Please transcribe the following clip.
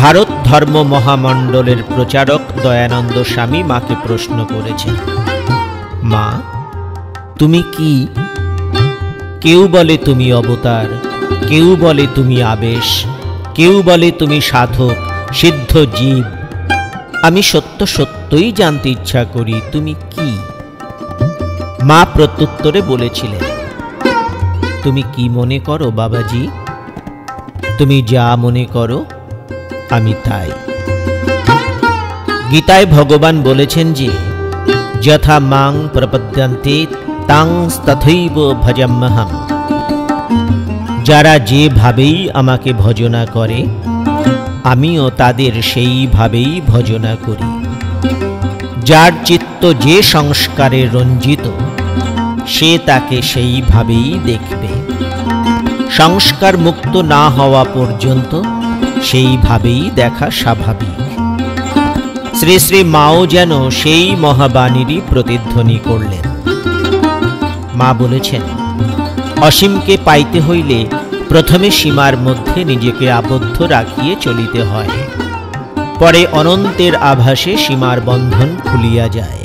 ভারত ধর্ম মহামণ্ডলের প্রচারক দয়ানন্দ স্বামী মাকে প্রশ্ন করেছেন, মা তুমি কি? কেউ বলে তুমি অবতার, কেউ বলে তুমি আবেশ, কেউ বলে তুমি সাধক সিদ্ধ জীব। আমি সত্য সত্যই জানতে ইচ্ছা করি তুমি কি? মা প্রত্যুত্তরে বলেছিলেন, তুমি কি মনে করো বাবাজি? তুমি যা মনে করো আমি তাই। গীতায় ভগবান বলেছেন যে যথা মাং প্রপদ্যন্তে তাং তথৈব ভজাম্যহম। যারা যেভাবেই আমাকে ভজনা করে আমিও তাদের সেইভাবেই ভজনা করি। যার চিত্ত যে সংস্কারে রঞ্জিত সে তাকে সেইভাবেই দেখবে। সংস্কার মুক্ত না হওয়া পর্যন্ত সেইভাবেই দেখা স্বাভাবিক। শ্রী শ্রী মাও যেন সেই মহাবাণীরই প্রতিধ্বনি করলেন। মা বলেছেন, অসীমকে পাইতে হইলে প্রথমে সীমার মধ্যে নিজেকে আবদ্ধ রাখিয়ে চলিতে হয়, পরে অনন্তের আভাসে সীমার বন্ধন খুলিয়া যায়।